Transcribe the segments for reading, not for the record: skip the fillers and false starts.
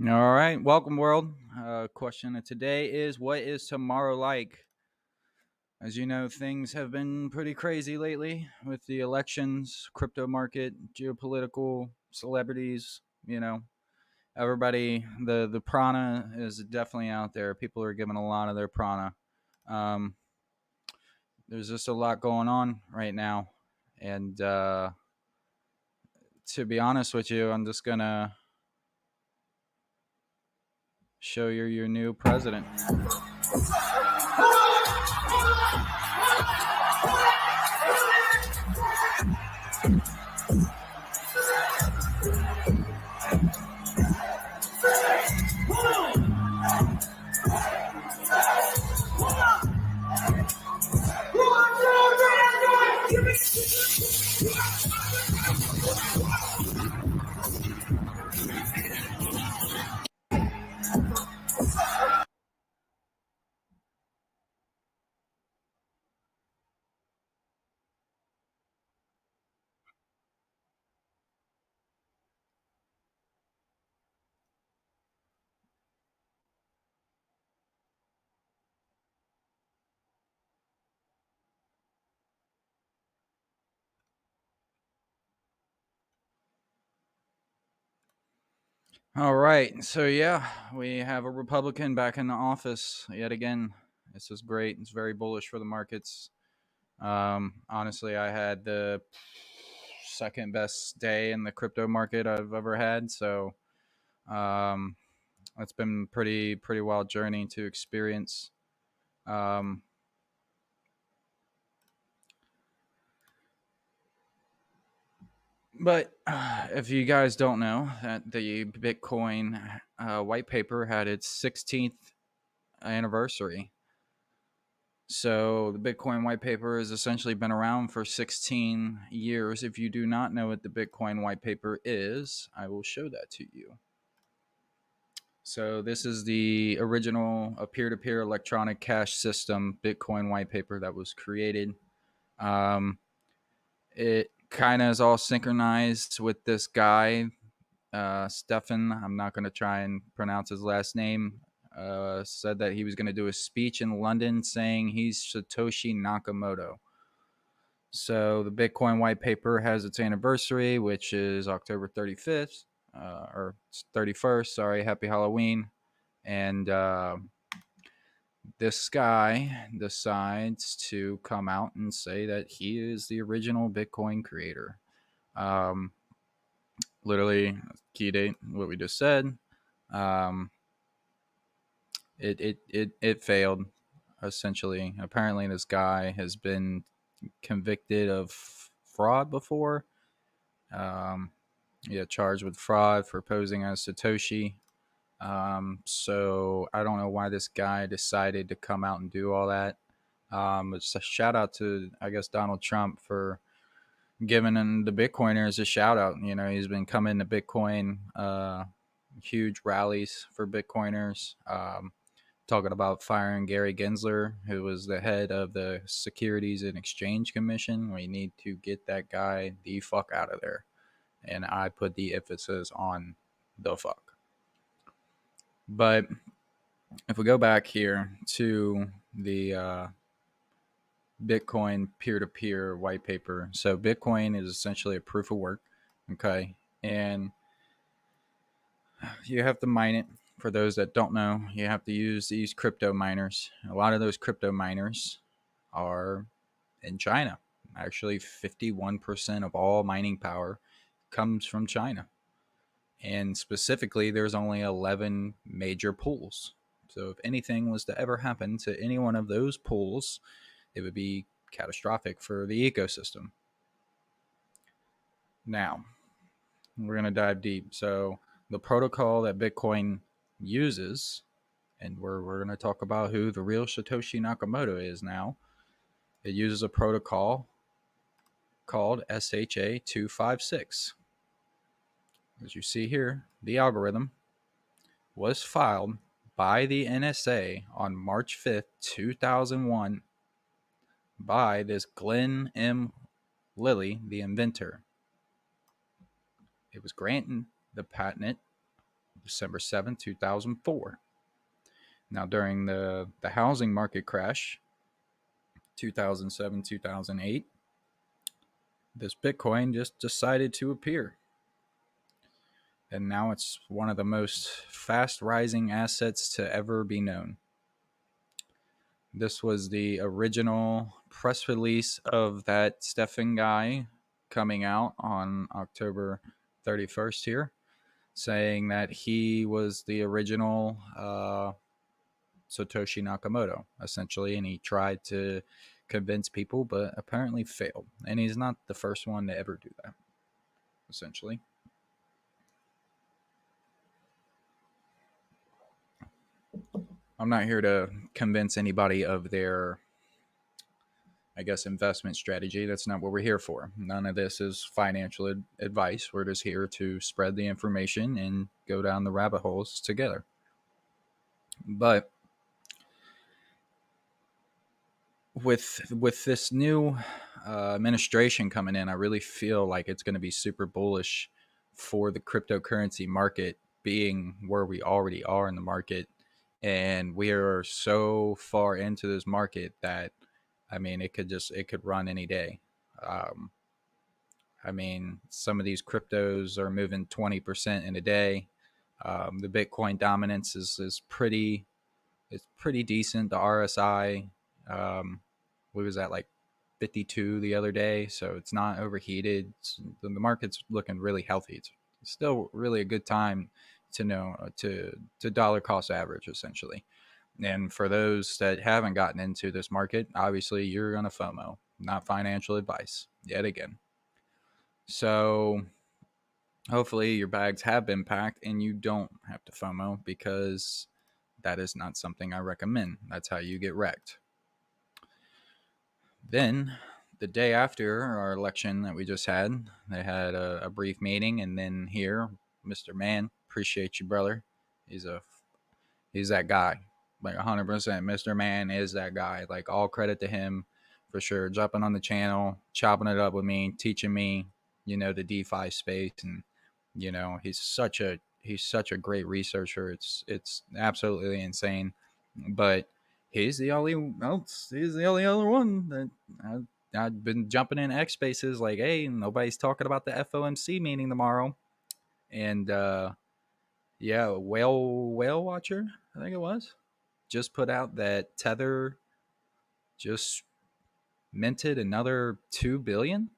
All right, welcome, world. Question of today is: what is tomorrow like? As you know, things have been pretty crazy lately with the elections, crypto market, geopolitical, celebrities. Everybody. The prana is definitely out there. People are giving a lot of their prana. Um, there's just a lot going on right now, and to be honest with you, I'm just gonna show you your new president. All right. So yeah, we have a Republican back in the office yet again. This is great. It's very bullish for the markets. Honestly, I had the second best day in the crypto market I've ever had. So um, it's been pretty wild journey to experience. Um, but if you guys don't know, that the Bitcoin white paper had its 16th anniversary. So the Bitcoin white paper has essentially been around for 16 years. If you do not know what the Bitcoin white paper is, I will show that to you. So this is the original peer-to-peer electronic cash system Bitcoin white paper that was created. Um, it kind of is all synchronized with this guy, Stefan. I'm not going to try and pronounce his last name. Said that he was going to do a speech in London saying he's Satoshi Nakamoto. So the Bitcoin white paper has its anniversary, which is October 35th, or 31st. Sorry, happy Halloween. And this guy decides to come out and say that he is the original Bitcoin creator. Um, Literally, key date, what we just said. Um, it failed, essentially. Apparently, this guy has been convicted of fraud before. Yeah, charged with fraud for posing as Satoshi. So I don't know why this guy decided to come out and do all that. It's a shout out to, I guess, Donald Trump for giving the Bitcoiners a shout out. You know, he's been coming to Bitcoin, huge rallies for Bitcoiners. Talking about firing Gary Gensler, who was the head of the Securities and Exchange Commission. We need to get that guy the fuck out of there. And I put the emphasis on the fuck. But if we go back here to the Bitcoin peer-to-peer white paper, so Bitcoin is essentially a proof of work, okay? And you have to mine it. For those that don't know, you have to use these crypto miners. A lot of those crypto miners are in China. Actually, 51% of all mining power comes from China. And specifically, there's only 11 major pools. So if anything was to ever happen to any one of those pools, it would be catastrophic for the ecosystem. Now, we're going to dive deep. So the protocol that Bitcoin uses, and we're going to talk about who the real Satoshi Nakamoto is now. It uses a protocol called SHA-256. As you see here, the algorithm was filed by the NSA on March 5th, 2001 by this Glenn M. Lilly, the inventor. It was granted the patent December 7th, 2004. Now, during the housing market crash, 2007, 2008, this Bitcoin just decided to appear. And now it's one of the most fast rising assets to ever be known. This was the original press release of that Stefan guy coming out on October 31st here, saying that he was the original Satoshi Nakamoto, essentially, and he tried to convince people, but apparently failed. And he's not the first one to ever do that, essentially. I'm not here to convince anybody of their, I guess, investment strategy. That's not what we're here for. None of this is financial advice. We're just here to spread the information and go down the rabbit holes together. But with this new administration coming in, I really feel like it's going to be super bullish for the cryptocurrency market, being where we already are in the market. And we are so far into this market that, I mean, it could run any day. I mean, some of these cryptos are moving 20% in a day. The Bitcoin dominance is pretty, it's pretty decent. The RSI, we was at like 52 the other day, so it's not overheated. The market's looking really healthy. It's still really a good time to dollar cost average, essentially. And for those that haven't gotten into this market, obviously you're gonna FOMO, not financial advice yet again. So hopefully your bags have been packed and you don't have to FOMO, because that is not something I recommend. That's how you get wrecked. Then the day after our election that we just had, they had a brief meeting, and then here, Mr. Man, appreciate you, brother. He's that guy, like 100%. Mr. Man is that guy. Like, all credit to him for sure. Jumping on the channel, chopping it up with me, teaching me, the DeFi space, and he's such a great researcher. It's absolutely insane, but he's the only other one that I've been jumping in X spaces like, hey, nobody's talking about the FOMC meeting tomorrow. And yeah, whale watcher, I think it was, just put out that Tether just minted another 2 billion.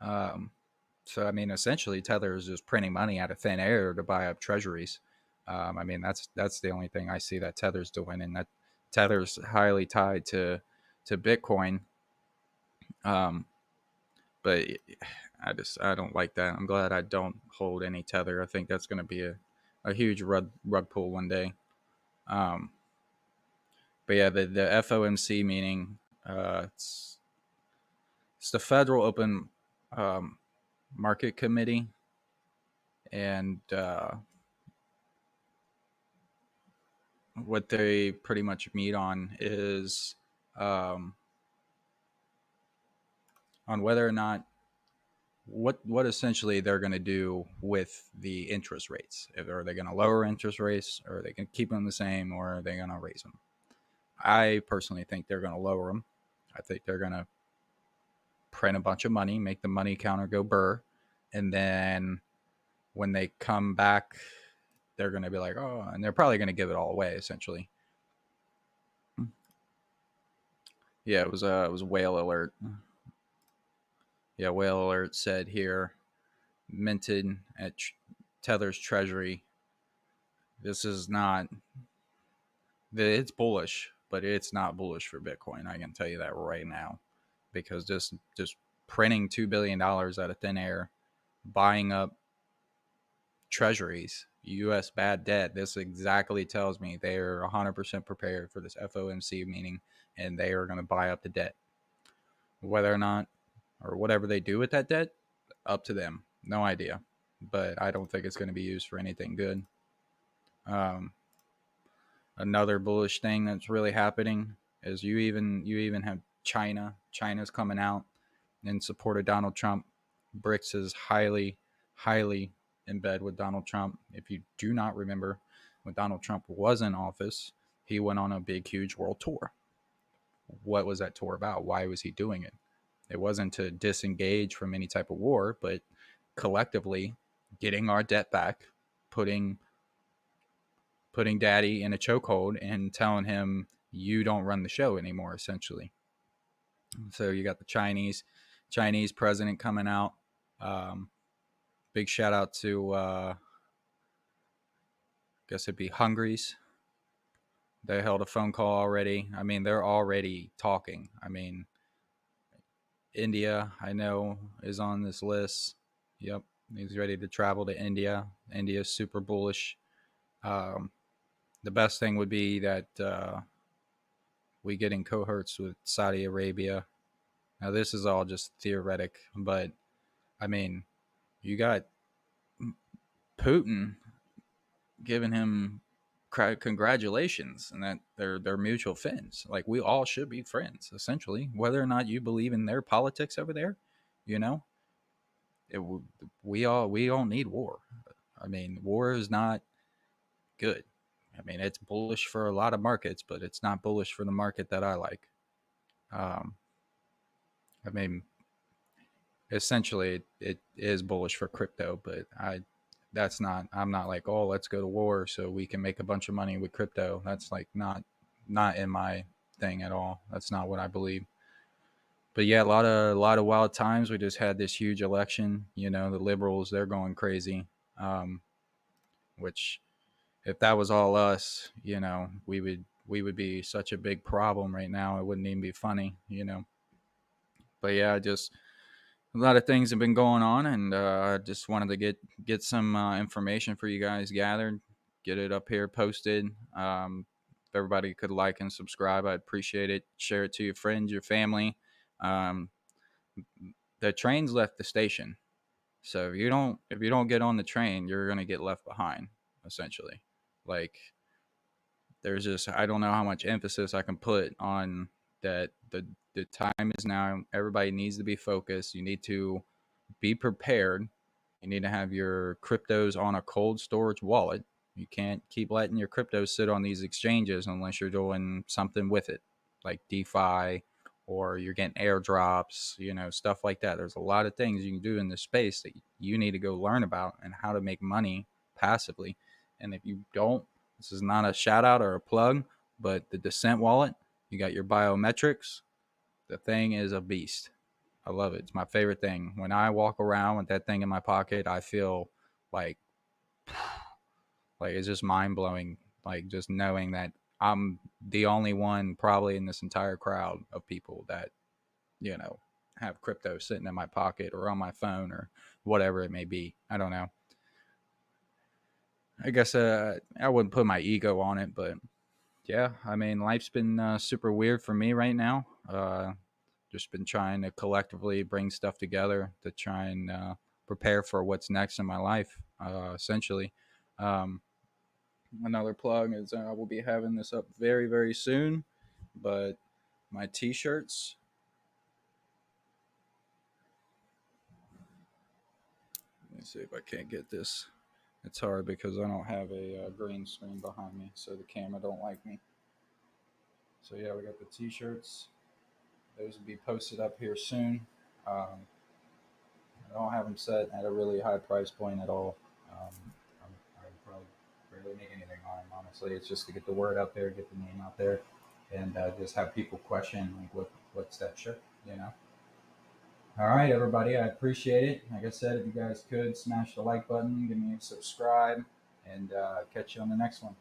So I mean, essentially Tether is just printing money out of thin air to buy up treasuries. I mean, that's the only thing I see that Tether's doing, and that Tether's highly tied to Bitcoin. But I don't like that. I'm glad I don't hold any Tether. I think that's going to be a huge rug pull one day. But yeah, the FOMC meeting, it's the Federal Open Market Committee, and what they pretty much meet on is on whether or not what essentially they're going to do with the interest rates. Are they going to lower interest rates, or are they going to keep them the same, or are they going to raise them? I personally think they're going to lower them. I think they're going to print a bunch of money, make the money counter go burr, and then when they come back, they're going to be like, oh, and they're probably going to give it all away, essentially. Yeah, it was whale alert. Yeah, whale alert said here, minted at Tether's treasury. This is not, it's bullish, but it's not bullish for Bitcoin. I can tell you that right now, because just printing $2 billion out of thin air, buying up treasuries, U.S. bad debt. This exactly tells me they are 100% prepared for this FOMC meeting, and they are going to buy up the debt. Whether or not, or whatever they do with that debt, up to them. No idea. But I don't think it's going to be used for anything good. Another bullish thing that's really happening is you even have China. China's coming out in support of Donald Trump. BRICS is highly in bed with Donald Trump. If you do not remember, when Donald Trump was in office, he went on a big, huge world tour. What was that tour about? Why was he doing it? It wasn't to disengage from any type of war, but collectively getting our debt back, putting daddy in a chokehold and telling him you don't run the show anymore, essentially. So you got the Chinese president coming out. Big shout out to I guess it'd be Hungary's. They held a phone call already. I mean, they're already talking. I mean, India, I know, is on this list. Yep, he's ready to travel to India. India's super bullish. The best thing would be that we get in cohorts with Saudi Arabia. Now, this is all just theoretic, but I mean, you got Putin giving him congratulations and that they're mutual friends. Like, we all should be friends, essentially, whether or not you believe in their politics over there. You know, it, we don't need war. I mean, war is not good. I mean, it's bullish for a lot of markets, but it's not bullish for the market that I like. I mean, essentially, it is bullish for crypto, but I'm not like, oh, let's go to war so we can make a bunch of money with crypto. That's like not in my thing at all. That's not what I believe. But yeah, a lot of wild times. We just had this huge election. You know, the liberals, they're going crazy. Which, if that was all us, you know, we would be such a big problem right now. It wouldn't even be funny, you know. But yeah, just a lot of things have been going on, and I just wanted to get some information for you guys gathered, get it up here posted. If everybody could like and subscribe, I'd appreciate it. Share it to your friends, your family. Um, the train's left the station, so if you don't get on the train, you're gonna get left behind, essentially. Like, there's just, I don't know how much emphasis I can put on that. The time is now. Everybody needs to be focused. You need to be prepared. You need to have your cryptos on a cold storage wallet. You can't keep letting your cryptos sit on these exchanges unless you're doing something with it, like DeFi, or you're getting airdrops, you know, stuff like that. There's a lot of things you can do in this space that you need to go learn about and how to make money passively. And if you don't, this is not a shout out or a plug, but the Descent wallet, you got your biometrics. The thing is a beast. I love it. It's my favorite thing. When I walk around with that thing in my pocket, I feel like it's just mind blowing. Like, just knowing that I'm the only one probably in this entire crowd of people that, you know, have crypto sitting in my pocket or on my phone or whatever it may be. I don't know. I guess I wouldn't put my ego on it, but yeah, I mean, life's been super weird for me right now. Just been trying to collectively bring stuff together to try and prepare for what's next in my life, essentially. Um, Another plug is I will be having this up very, very soon, but my t-shirts. Let me see if I can't get this. It's hard because I don't have a green screen behind me, so the camera don't like me. So yeah, we got the t-shirts. Those will be posted up here soon. I don't have them set at a really high price point at all. I probably barely make anything on them, honestly. It's just to get the word out there, get the name out there, and just have people question, like, what's that shirt, you know? All right, everybody, I appreciate it. Like I said, if you guys could smash the like button, give me a subscribe, and catch you on the next one.